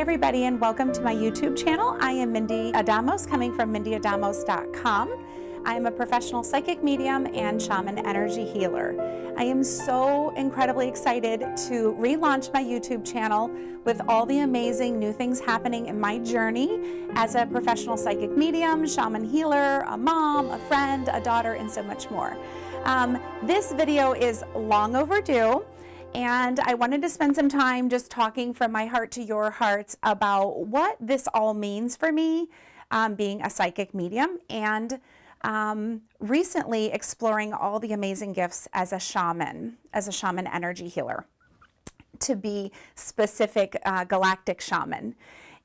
everybody, and welcome to my YouTube channel. I am Mindie Adamos, coming from mindieadamos.com. I am a professional psychic medium and shaman energy healer. I am so incredibly excited to relaunch my YouTube channel with all the amazing new things happening in my journey as a professional psychic medium, shaman healer, a mom, a friend, a daughter, and so much more. This video is long overdue, and I wanted to spend some time just talking from my heart to your hearts about what this all means for me, being a psychic medium, and recently exploring all the amazing gifts as a shaman energy healer, to be specific, galactic shaman.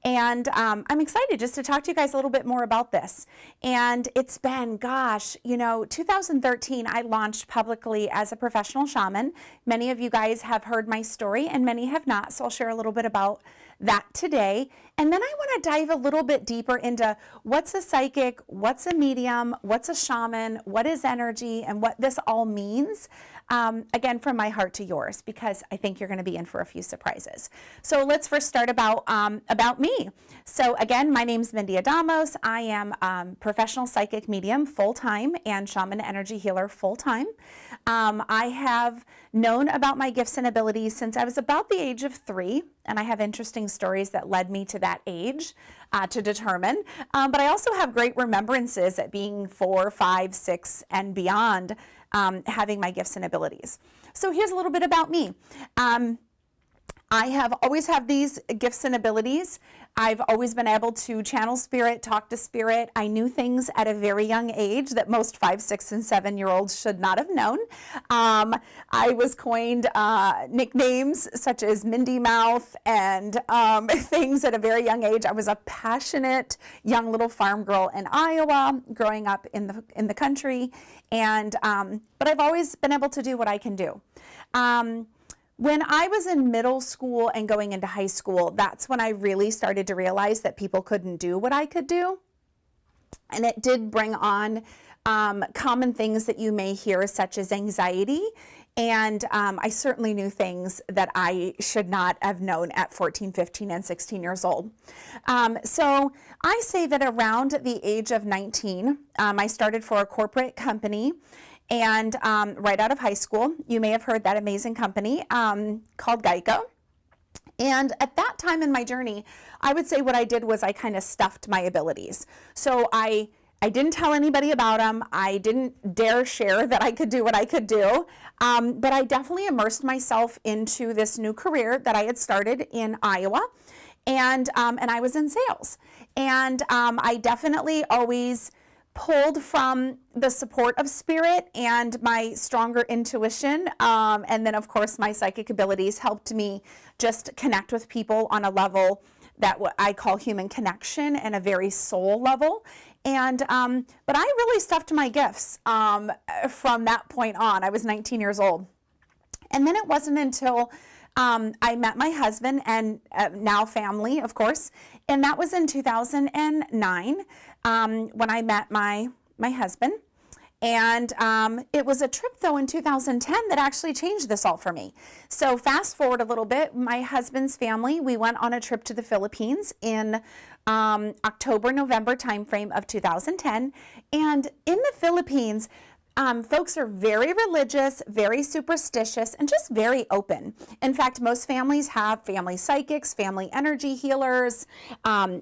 And I'm excited just to talk to you guys a little bit more about this. And it's been, gosh, 2013, I launched publicly as a professional shaman. Many of you guys have heard my story and many have not, so I'll share a little bit about that today. And then I want to dive a little bit deeper into what's a psychic, what's a medium, what's a shaman, what is energy, and what this all means. Again, from my heart to yours, because I think you're going to be in for a few surprises. So let's first start about me. So again, my name's Mindie Adamos. I am professional psychic medium full-time and shaman energy healer full-time. I have known about my gifts and abilities since I was about the age of 3, and I have interesting stories that led me to that age to determine. But I also have great remembrances at being 4, 5, 6, and beyond, having my gifts and abilities. So here's a little bit about me. I have always had these gifts and abilities. I've always been able to channel spirit, talk to spirit. I knew things at a very young age that most 5, 6, and 7-year-olds should not have known. I was coined nicknames such as Mindy Mouth and things at a very young age. I was a passionate young little farm girl in Iowa, growing up in the country, and but I've always been able to do what I can do. When I was in middle school and going into high school, that's when I really started to realize that people couldn't do what I could do. And it did bring on common things that you may hear, such as anxiety. And I certainly knew things that I should not have known at 14, 15, and 16 years old. So I say that around the age of 19, I started for a corporate company. And right out of high school, you may have heard that amazing company called Geico. And at that time in my journey, I would say what I did was I kind of stuffed my abilities. So I didn't tell anybody about them. I didn't dare share that I could do what I could do. But I definitely immersed myself into this new career that I had started in Iowa. And I was in sales. And I definitely always pulled from the support of spirit and my stronger intuition, and then of course my psychic abilities helped me just connect with people on a level that what I call human connection and a very soul level. And but I really stuffed my gifts from that point on. I was 19 years old, and then it wasn't until I met my husband and now family, of course, and that was in 2009 when I met my husband. And it was a trip, though, in 2010 that actually changed this all for me. So fast forward a little bit, my husband's family, we went on a trip to the Philippines in October, November timeframe of 2010. And in the Philippines, folks are very religious, very superstitious, and just very open. In fact, most families have family psychics, family energy healers,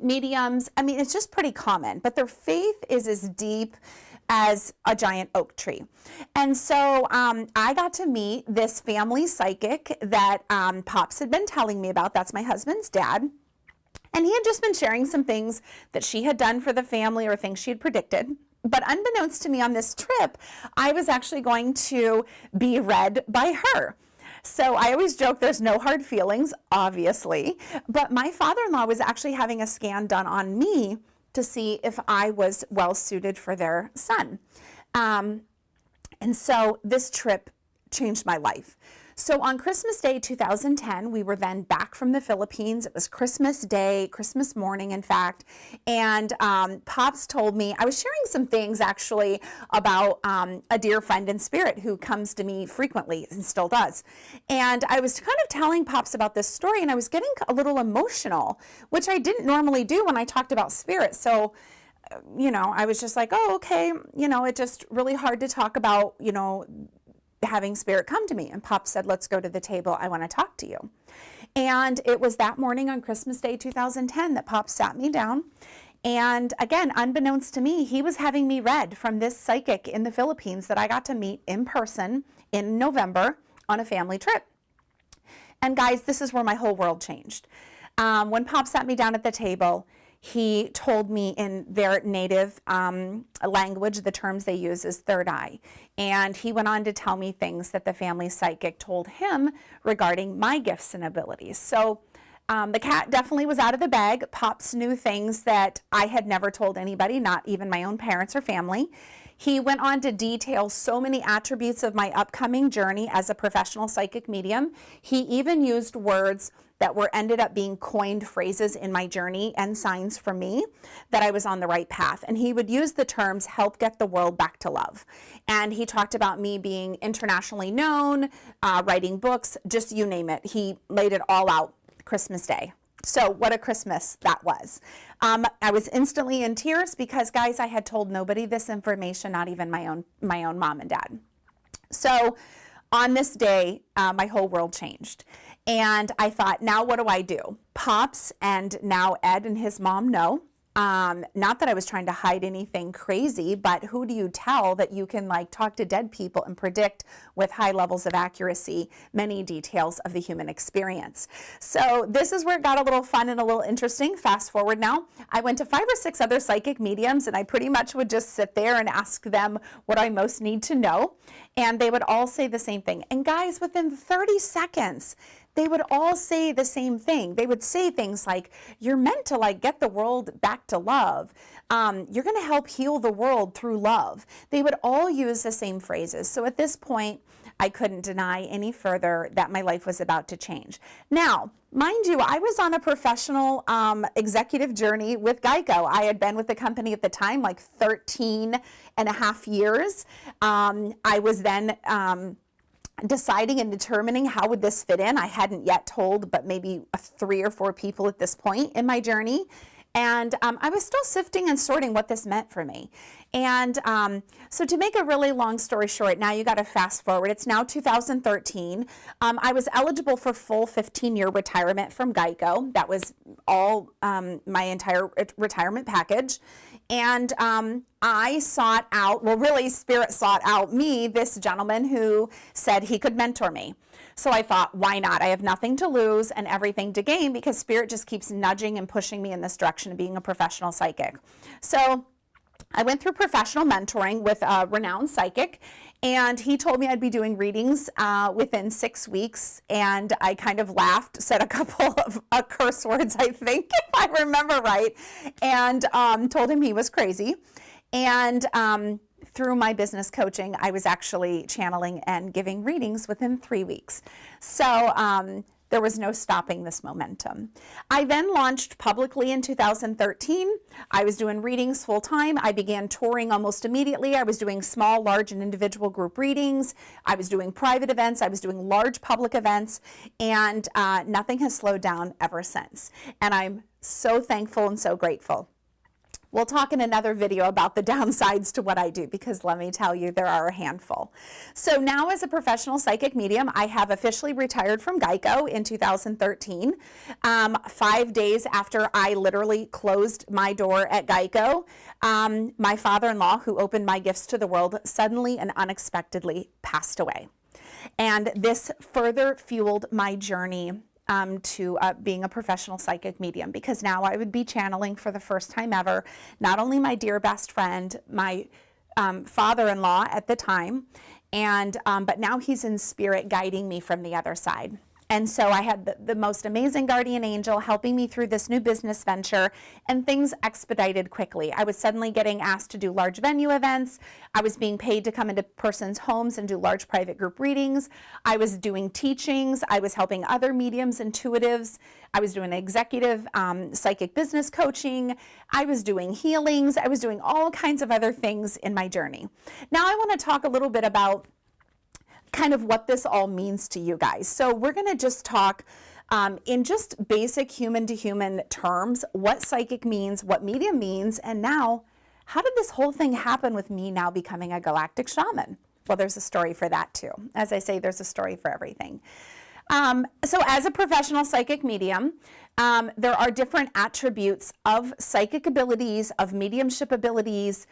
mediums. I mean, it's just pretty common, but their faith is as deep as a giant oak tree. And so I got to meet this family psychic that Pops had been telling me about. That's my husband's dad. And he had just been sharing some things that she had done for the family or things she had predicted. But unbeknownst to me on this trip, I was actually going to be read by her. So I always joke there's no hard feelings, obviously, but my father-in-law was actually having a scan done on me to see if I was well suited for their son. And so this trip changed my life. So on Christmas Day 2010, we were then back from the Philippines. It was Christmas Day, Christmas morning, in fact. And Pops told me, I was sharing some things actually about a dear friend in spirit who comes to me frequently and still does. And I was kind of telling Pops about this story, and I was getting a little emotional, which I didn't normally do when I talked about spirit. So I was just like, oh, okay, it's just really hard to talk about, having spirit come to me. And Pop said, let's go to the table. I want to talk to you. And it was that morning on Christmas Day 2010 that Pop sat me down. And again, unbeknownst to me, he was having me read from this psychic in the Philippines that I got to meet in person in November on a family trip. And guys, this is where my whole world changed. When Pop sat me down at the table, he told me in their native language, the terms they use is third eye. And he went on to tell me things that the family psychic told him regarding my gifts and abilities. So the cat definitely was out of the bag. Pops knew things that I had never told anybody, not even my own parents or family. He went on to detail so many attributes of my upcoming journey as a professional psychic medium. He even used words that ended up being coined phrases in my journey and signs for me that I was on the right path. And he would use the terms help get the world back to love. And he talked about me being internationally known, writing books, just you name it. He laid it all out Christmas Day. So what a Christmas that was. I was instantly in tears because, guys, I had told nobody this information, not even my own mom and dad. So on this day, my whole world changed. And I thought, now what do I do? Pops and now Ed and his mom know. Not that I was trying to hide anything crazy, but who do you tell that you can talk to dead people and predict with high levels of accuracy many details of the human experience? So this is where it got a little fun and a little interesting. Fast forward now, I went to 5 or 6 other psychic mediums, and I pretty much would just sit there and ask them what I most need to know. And they would all say the same thing. And guys, within 30 seconds, they would all say the same thing. They would say things like, you're meant to get the world back to love. You're going to help heal the world through love. They would all use the same phrases. So at this point, I couldn't deny any further that my life was about to change. Now, mind you, I was on a professional executive journey with Geico. I had been with the company at the time 13 and a half years. I was then deciding and determining how would this fit in. I hadn't yet told, but maybe 3 or 4 people at this point in my journey. And I was still sifting and sorting what this meant for me. And so to make a really long story short, now you got to fast forward. It's now 2013. I was eligible for full 15-year retirement from Geico. That was all my entire retirement package. And I sought out, well, really, Spirit sought out me, this gentleman who said he could mentor me. So I thought, why not? I have nothing to lose and everything to gain, because Spirit just keeps nudging and pushing me in this direction of being a professional psychic. So I went through professional mentoring with a renowned psychic, and he told me I'd be doing readings within 6 weeks, and I kind of laughed, said a couple of curse words, I think, if I remember right, and told him he was crazy. And through my business coaching, I was actually channeling and giving readings within 3 weeks. So there was no stopping this momentum. I then launched publicly in 2013. I was doing readings full time. I began touring almost immediately. I was doing small, large, and individual group readings. I was doing private events. I was doing large public events, and nothing has slowed down ever since. And I'm so thankful and so grateful. We'll talk in another video about the downsides to what I do, because let me tell you, there are a handful. So now, as a professional psychic medium, I have officially retired from Geico in 2013. 5 days after I literally closed my door at Geico, my father-in-law, who opened my gifts to the world, suddenly and unexpectedly passed away. And this further fueled my journey to being a professional psychic medium, because now I would be channeling for the first time ever, not only my dear best friend, my father-in-law at the time, and but now he's in spirit guiding me from the other side. And so I had the most amazing guardian angel helping me through this new business venture, and things expedited quickly. I was suddenly getting asked to do large venue events. I was being paid to come into person's homes and do large private group readings. I was doing teachings. I was helping other mediums, intuitives. I was doing executive psychic business coaching. I was doing healings. I was doing all kinds of other things in my journey. Now I want to talk a little bit about kind of what this all means to you guys. So we're going to just talk in just basic human to human terms, what psychic means, what medium means, and now how did this whole thing happen with me now becoming a galactic shaman? Well, there's a story for that too. As I say, there's a story for everything. So as a professional psychic medium, there are different attributes of psychic abilities, of mediumship abilities.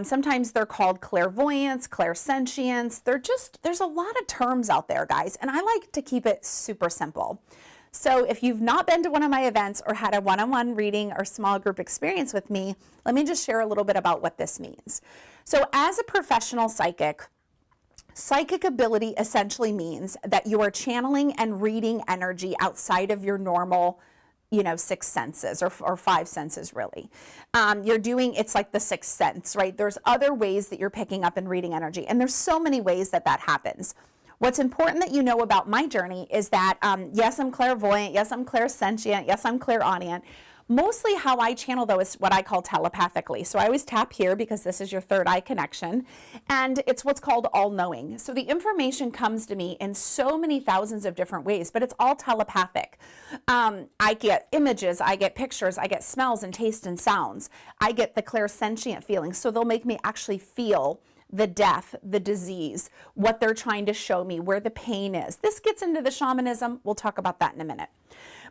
Sometimes they're called clairvoyance, clairsentience. There's a lot of terms out there, guys, and I like to keep it super simple. So if you've not been to one of my events or had a one-on-one reading or small group experience with me, let me just share a little bit about what this means. So as a professional psychic ability essentially means that you are channeling and reading energy outside of your normal, six senses or five senses, really. It's like the sixth sense, right? There's other ways that you're picking up and reading energy, and there's so many ways that happens. What's important that you know about my journey is that, yes, I'm clairvoyant, yes, I'm clairsentient, yes, I'm clairaudient. Mostly how I channel, though, is what I call telepathically. So I always tap here because this is your third eye connection, and it's what's called all-knowing. So the information comes to me in so many thousands of different ways, but it's all telepathic. I get images, I get pictures, I get smells and tastes and sounds. I get the clairsentient feelings, so they'll make me actually feel the death, the disease, what they're trying to show me, where the pain is. This gets into the shamanism. We'll talk about that in a minute.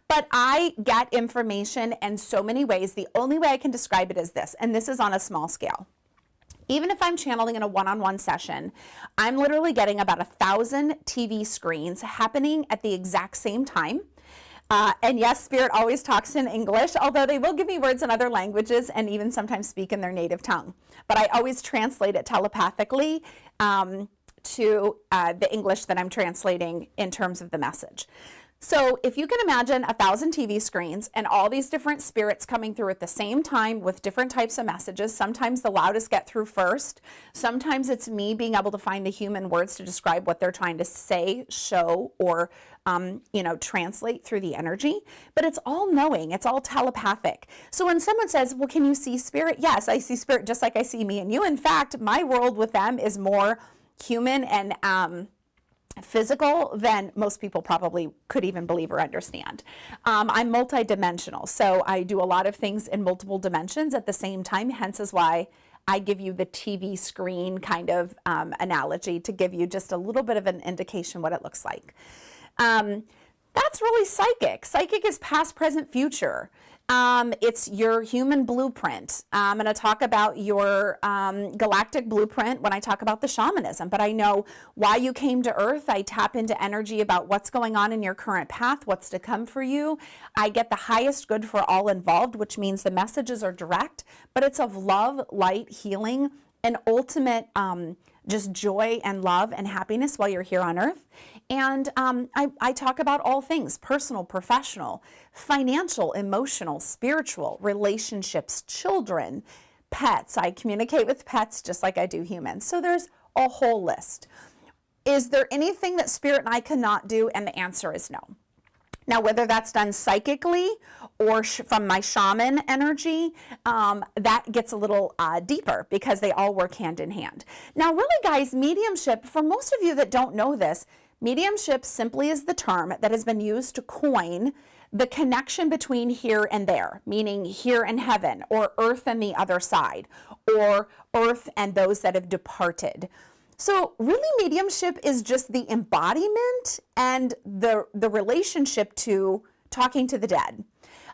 But I get information in so many ways. The only way I can describe it is this, and this is on a small scale. Even if I'm channeling in a one-on-one session, I'm literally getting about 1,000 TV screens happening at the exact same time. And yes, Spirit always talks in English, although they will give me words in other languages and even sometimes speak in their native tongue. But I always translate it telepathically to the English that I'm translating in terms of the message. So if you can imagine 1,000 TV screens and all these different spirits coming through at the same time with different types of messages, sometimes the loudest get through first. Sometimes it's me being able to find the human words to describe what they're trying to say, show, or translate through the energy. But it's all knowing. It's all telepathic. So when someone says, well, can you see spirit? Yes, I see spirit just like I see me and you. In fact, my world with them is more human and physical than most people probably could even believe or understand. I'm multidimensional, so I do a lot of things in multiple dimensions at the same time, hence is why I give you the TV screen kind of analogy to give you just a little bit of an indication what it looks like. That's really psychic. Psychic is past, present, future. It's your human blueprint. I'm going to talk about your galactic blueprint when I talk about the shamanism, but I know why you came to Earth. I tap into energy about what's going on in your current path, what's to come for you. I get the highest good for all involved, which means the messages are direct, but it's of love, light, healing, and ultimate just joy and love and happiness while you're here on Earth. And I talk about all things: personal, professional, financial, emotional, spiritual, relationships, children, pets. I communicate with pets just like I do humans. So there's a whole list. Is there anything that Spirit and I cannot do? And the answer is no. Now, whether that's done psychically or from my shaman energy, that gets a little deeper because they all work hand in hand. Now, really, guys, mediumship, for most of you that don't know this, mediumship simply is the term that has been used to coin the connection between here and there, meaning here and heaven, or earth and the other side, or earth and those that have departed. So really, mediumship is just the embodiment and the relationship to talking to the dead.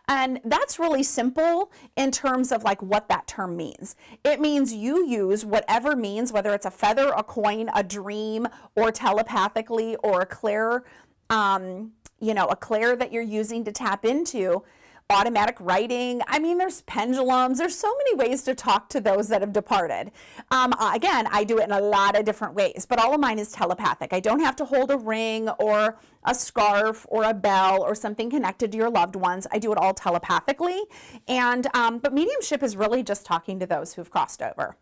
And that's really simple in terms of like what that term means. It means you use whatever means, whether it's a feather, a coin, a dream, or telepathically, or a clair, a clair that you're using to tap into. automatic writing. I mean, there's pendulums. There's so many ways to talk to those that have departed. Again, I do it in a lot of different ways, but all of mine is telepathic. I don't have to hold a ring or a scarf or a bell or something connected to your loved ones. I do it all telepathically. And but mediumship is really just talking to those who've crossed over.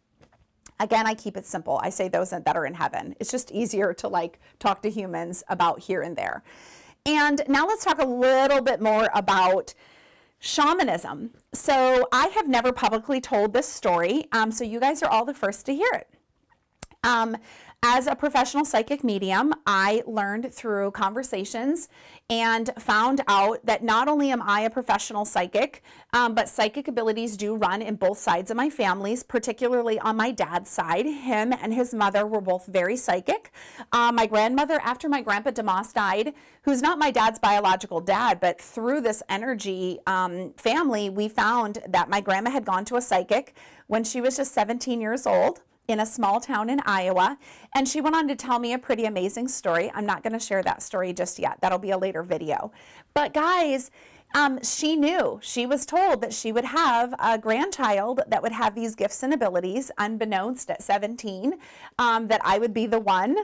Again, I keep it simple. I say those that are in heaven. It's just easier to like talk to humans about here and there. And now let's talk a little bit more about shamanism. So I have never publicly told this story, so you guys are all the first to hear it. As a professional psychic medium, I learned through conversations and found out that not only am I a professional psychic, but psychic abilities do run in both sides of my families, particularly on my dad's side. Him and his mother were both very psychic. My grandmother, after my grandpa Adamos died, who's not my dad's biological dad, but through this energy family, we found that my grandma had gone to a psychic when she was just 17 years old. In a small town in Iowa, and she went on to tell me a pretty amazing story. I'm not going to share that story just yet. That'll be a later video. But guys, she knew, she was told that she would have a grandchild that would have these gifts and abilities, unbeknownst at 17, that I would be the one,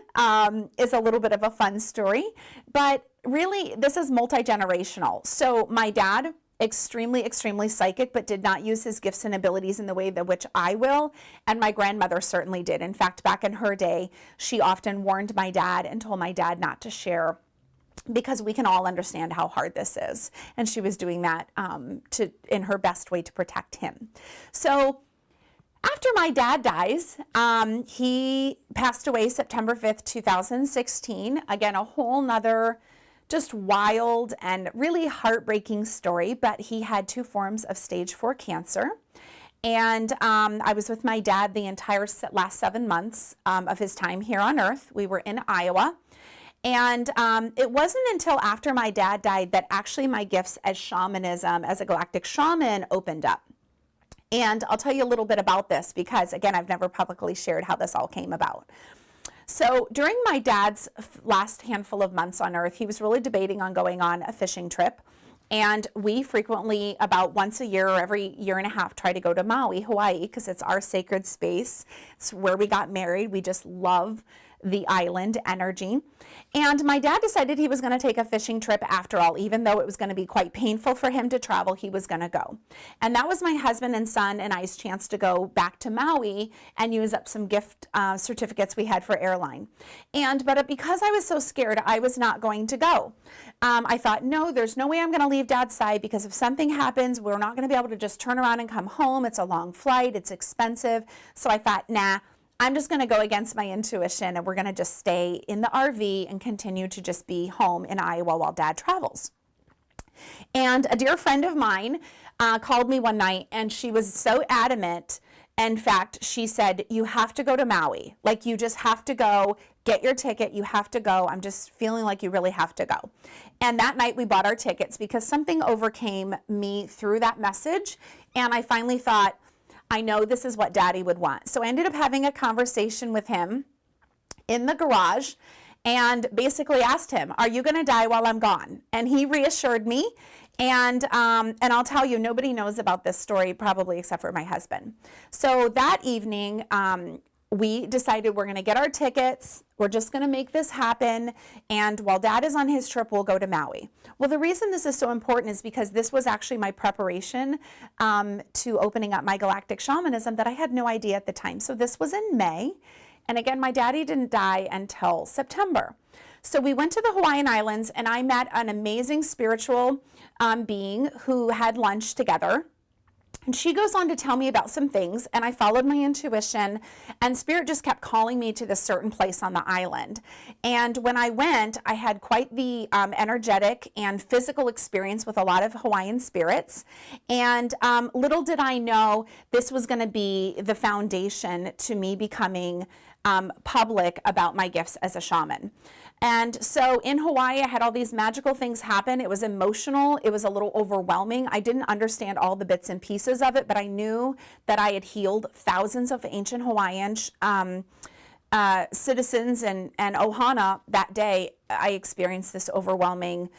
is a little bit of a fun story. But really, this is multi-generational. So my dad, extremely psychic, but did not use his gifts and abilities in the way that which I will. And my grandmother certainly did. In fact, back in her day, she often warned my dad and told my dad not to share, because we can all understand how hard this is. And she was doing that in her best way to protect him. So after my dad dies, he passed away September 5th, 2016. Again, a whole nother just wild and really heartbreaking story, but he had 2 forms of stage 4 cancer. And I was with my dad the entire last 7 months of his time here on Earth. We were in Iowa. And it wasn't until after my dad died that actually my gifts as shamanism, as a galactic shaman, opened up. And I'll tell you a little bit about this because, again, I've never publicly shared how this all came about. So during my dad's last handful of months on Earth, he was really debating on going on a fishing trip. And we frequently, about once a year or every year and a half, try to go to Maui, Hawaii, because it's our sacred space. It's where we got married. We just love the island energy. And my dad decided he was going to take a fishing trip after all. Even though it was going to be quite painful for him to travel, he was going to go. And that was my husband and son and I's chance to go back to Maui and use up some gift certificates we had for airline. But because I was so scared, I was not going to go. I thought, no, there's no way I'm going to leave Dad's side, because if something happens, we're not going to be able to just turn around and come home. It's a long flight. It's expensive. So I thought, nah, I'm just going to go against my intuition, and we're going to just stay in the RV and continue to just be home in Iowa while Dad travels. And a dear friend of mine called me one night, and she was so adamant. In fact, she said, you have to go to Maui. Like, you just have to go. Get your ticket. You have to go. I'm just feeling like you really have to go. And that night we bought our tickets because something overcame me through that message. And I finally thought, I know this is what Daddy would want. So I ended up having a conversation with him in the garage and basically asked him, are you going to die while I'm gone? And he reassured me. And I'll tell you, nobody knows about this story probably except for my husband. So that evening, we decided we're going to get our tickets. We're just going to make this happen. And while Dad is on his trip, we'll go to Maui. Well, the reason this is so important is because this was actually my preparation to opening up my galactic shamanism that I had no idea at the time. So this was in May. And again, my daddy didn't die until September. So we went to the Hawaiian Islands, and I met an amazing spiritual being who had lunch together. And she goes on to tell me about some things, and I followed my intuition, and Spirit just kept calling me to this certain place on the island. And when I went, I had quite the energetic and physical experience with a lot of Hawaiian spirits. And little did I know this was going to be the foundation to me becoming public about my gifts as a shaman. And so in Hawaii, I had all these magical things happen. It was emotional. It was a little overwhelming. I didn't understand all the bits and pieces of it, but I knew that I had healed thousands of ancient Hawaiian citizens and ohana. That day, I experienced this overwhelming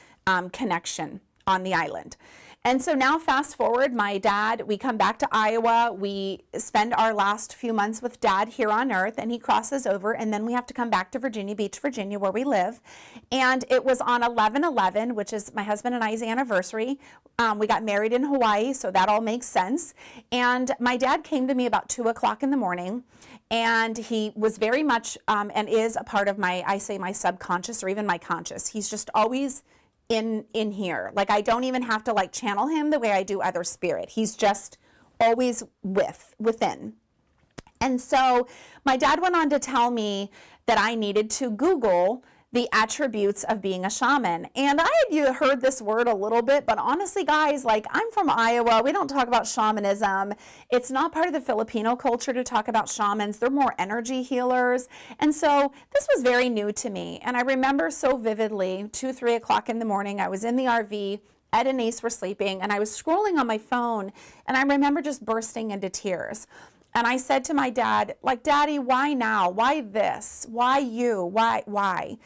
connection on the island. And so now fast forward, my dad, we come back to Iowa. We spend our last few months with dad here on earth, and he crosses over, and then we have to come back to Virginia Beach, Virginia, where we live. And it was on 11/11, which is my husband and I's anniversary. We got married in Hawaii, so that all makes sense. And my dad came to me about 2 o'clock in the morning, and he was very much and is a part of my, I say my subconscious or even my conscious. He's just always in here. Like, I don't even have to like channel him the way I do other spirit. He's just always within. And so my dad went on to tell me that I needed to Google the attributes of being a shaman. And I had heard this word a little bit, but honestly, guys, like, I'm from Iowa. We don't talk about shamanism. It's not part of the Filipino culture to talk about shamans. They're more energy healers. And so this was very new to me. And I remember so vividly, 2, 3 o'clock in the morning, I was in the RV, Ed and Ace were sleeping, and I was scrolling on my phone, and I remember just bursting into tears. And I said to my dad, like, Daddy, why now? Why this? Why you? Why?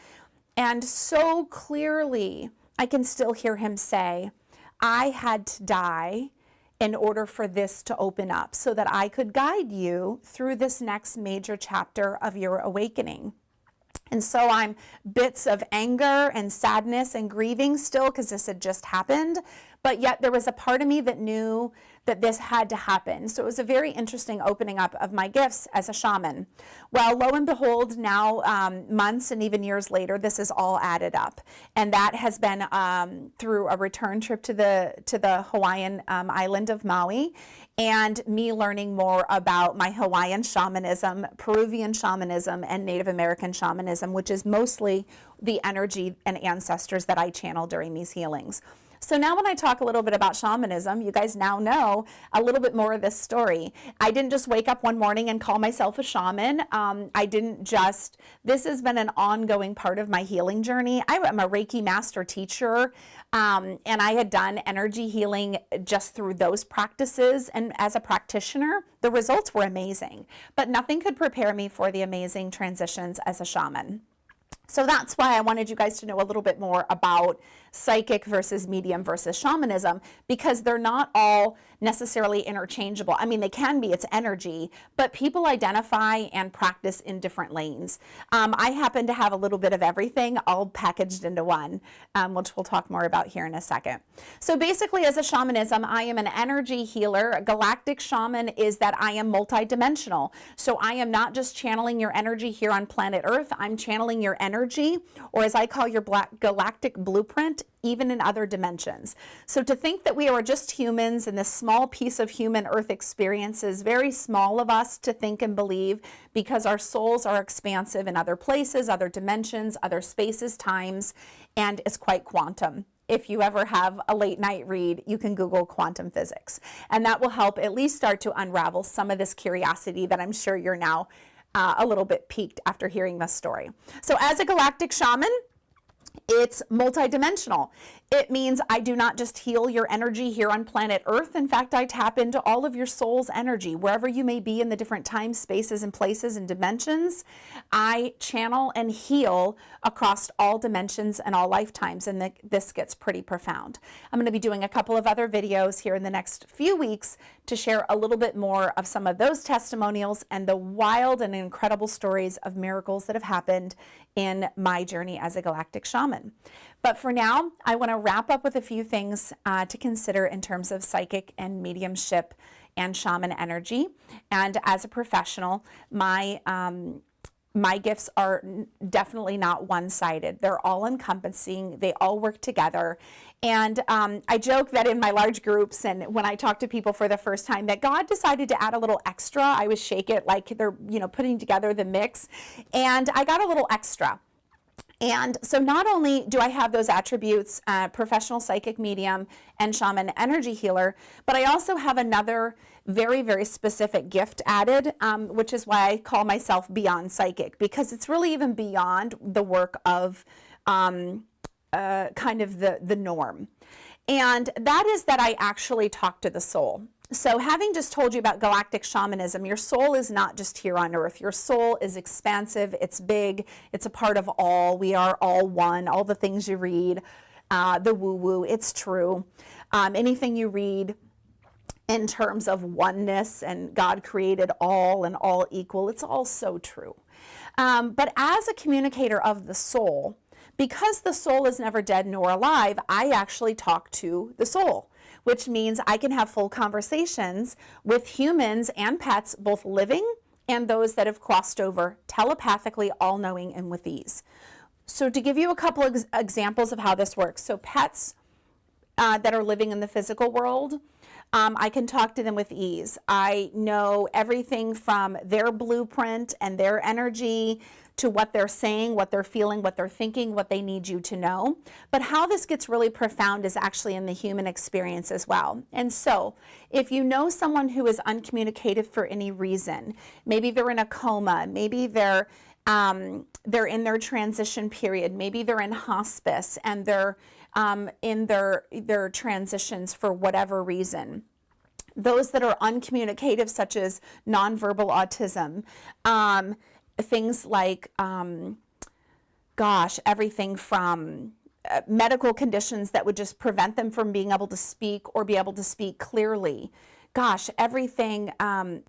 And so clearly, I can still hear him say, I had to die in order for this to open up so that I could guide you through this next major chapter of your awakening. And so I'm bits of anger and sadness and grieving still because this had just happened. But yet there was a part of me that knew that this had to happen. So it was a very interesting opening up of my gifts as a shaman. Well, lo and behold, now months and even years later, this is all added up. And that has been through a return trip to the Hawaiian island of Maui, and me learning more about my Hawaiian shamanism, Peruvian shamanism, and Native American shamanism, which is mostly the energy and ancestors that I channel during these healings. So now when I talk a little bit about shamanism, you guys now know a little bit more of this story. I didn't just wake up one morning and call myself a shaman. This has been an ongoing part of my healing journey. I am a Reiki master teacher, and I had done energy healing just through those practices. And as a practitioner, the results were amazing, but nothing could prepare me for the amazing transitions as a shaman. So that's why I wanted you guys to know a little bit more about psychic versus medium versus shamanism, because they're not all necessarily interchangeable. I mean, they can be, it's energy, but people identify and practice in different lanes. I happen to have a little bit of everything all packaged into one, which we'll talk more about here in a second. So basically, as a shamanism, I am an energy healer. A galactic shaman is that I am multidimensional. So I am not just channeling your energy here on planet Earth, I'm channeling your energy, or as I call your galactic blueprint, even in other dimensions. So to think that we are just humans and this small piece of human earth experience is very small of us to think and believe, because our souls are expansive in other places, other dimensions, other spaces, times, and it's quite quantum. If you ever have a late night read, you can Google quantum physics, and that will help at least start to unravel some of this curiosity that I'm sure you're now a little bit piqued after hearing this story. So as a galactic shaman, it's multidimensional. It means I do not just heal your energy here on planet Earth. In fact, I tap into all of your soul's energy, wherever you may be in the different times, spaces, and places and dimensions. I channel and heal across all dimensions and all lifetimes, and this gets pretty profound. I'm going to be doing a couple of other videos here in the next few weeks to share a little bit more of some of those testimonials and the wild and incredible stories of miracles that have happened in my journey as a galactic shaman. But for now, I want to wrap up with a few things to consider in terms of psychic and mediumship and shaman energy. And as a professional, my gifts are definitely not one-sided. They're all encompassing. They all work together. And I joke that in my large groups and when I talk to people for the first time that God decided to add a little extra. I always shake it like they're putting together the mix. And I got a little extra. And so not only do I have those attributes, professional psychic medium and shaman energy healer, but I also have another very, very specific gift added, which is why I call myself beyond psychic, because it's really even beyond the work of kind of the norm. And that is that I actually talk to the soul. So having just told you about galactic shamanism, your soul is not just here on Earth. Your soul is expansive, it's big, it's a part of all. We are all one, all the things you read, the woo-woo, it's true. anything you read in terms of oneness and God created all and all equal, it's all so true. But as a communicator of the soul, because the soul is never dead nor alive, I actually talk to the soul, which means I can have full conversations with humans and pets, both living and those that have crossed over telepathically, all-knowing and with ease. So to give you a couple of examples of how this works. So pets that are living in the physical world, I can talk to them with ease. I know everything from their blueprint and their energy to what they're saying, what they're feeling, what they're thinking, what they need you to know. But how this gets really profound is actually in the human experience as well. And so if you know someone who is uncommunicative for any reason, maybe they're in a coma, maybe they're in their transition period, maybe they're in hospice and they're in their transitions for whatever reason. Those that are uncommunicative, such as nonverbal autism, things like, everything from medical conditions that would just prevent them from being able to speak or be able to speak clearly. Gosh, everything,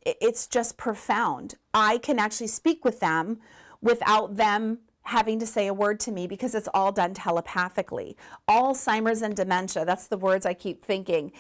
it's just profound. I can actually speak with them without them having to say a word to me because it's all done telepathically. Alzheimer's and dementia, that's the words I keep thinking.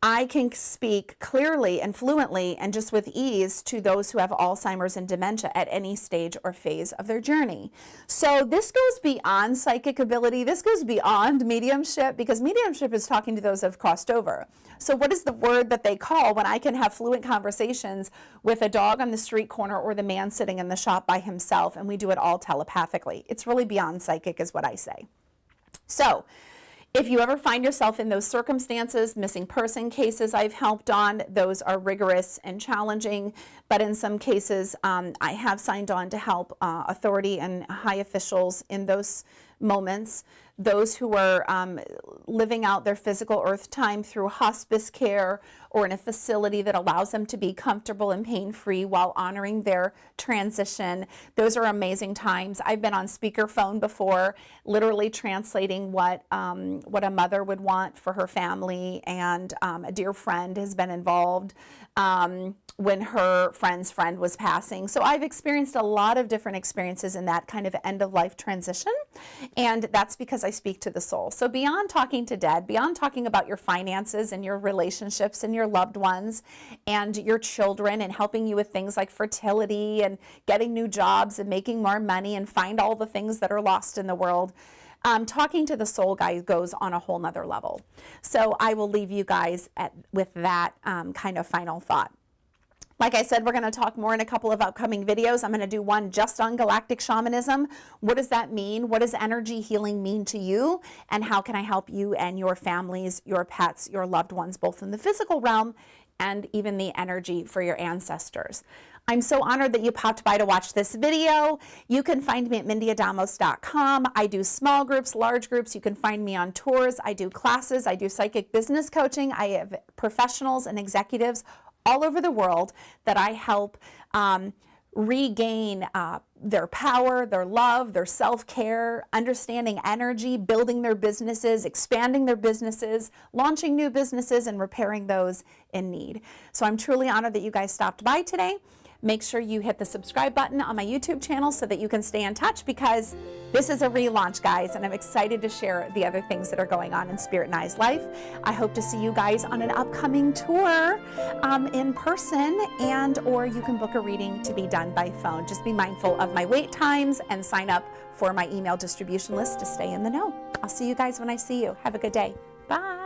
I can speak clearly and fluently and just with ease to those who have Alzheimer's and dementia at any stage or phase of their journey. So this goes beyond psychic ability. This goes beyond mediumship, because mediumship is talking to those who have crossed over. So what is the word that they call when I can have fluent conversations with a dog on the street corner or the man sitting in the shop by himself, and we do it all telepathically? It's really beyond psychic is what I say. So if you ever find yourself in those circumstances, missing person cases I've helped on, those are rigorous and challenging, but in some cases I have signed on to help authority and high officials in those moments. Those who are living out their physical earth time through hospice care or in a facility that allows them to be comfortable and pain-free while honoring their transition. Those are amazing times. I've been on speakerphone before, literally translating what a mother would want for her family, and a dear friend has been involved when her friend's friend was passing. So I've experienced a lot of different experiences in that kind of end-of-life transition, and that's because I speak to the soul. So beyond talking to dead, beyond talking about your finances and your relationships and your loved ones and your children and helping you with things like fertility and getting new jobs and making more money and find all the things that are lost in the world, talking to the soul guy goes on a whole nother level. So I will leave you guys with that kind of final thought. Like I said, we're going to talk more in a couple of upcoming videos. I'm going to do one just on galactic shamanism. What does that mean? What does energy healing mean to you? And how can I help you and your families, your pets, your loved ones, both in the physical realm and even the energy for your ancestors? I'm so honored that you popped by to watch this video. You can find me at mindieadamos.com. I do small groups, large groups. You can find me on tours. I do classes. I do psychic business coaching. I have professionals and executives all over the world that I help regain their power, their love, their self-care, understanding energy, building their businesses, expanding their businesses, launching new businesses, and repairing those in need. So I'm truly honored that you guys stopped by today. Make sure you hit the subscribe button on my YouTube channel so that you can stay in touch, because this is a relaunch, guys, and I'm excited to share the other things that are going on in Spirit and I's life. I hope to see you guys on an upcoming tour in person, or you can book a reading to be done by phone. Just be mindful of my wait times and sign up for my email distribution list to stay in the know. I'll see you guys when I see you. Have a good day. Bye.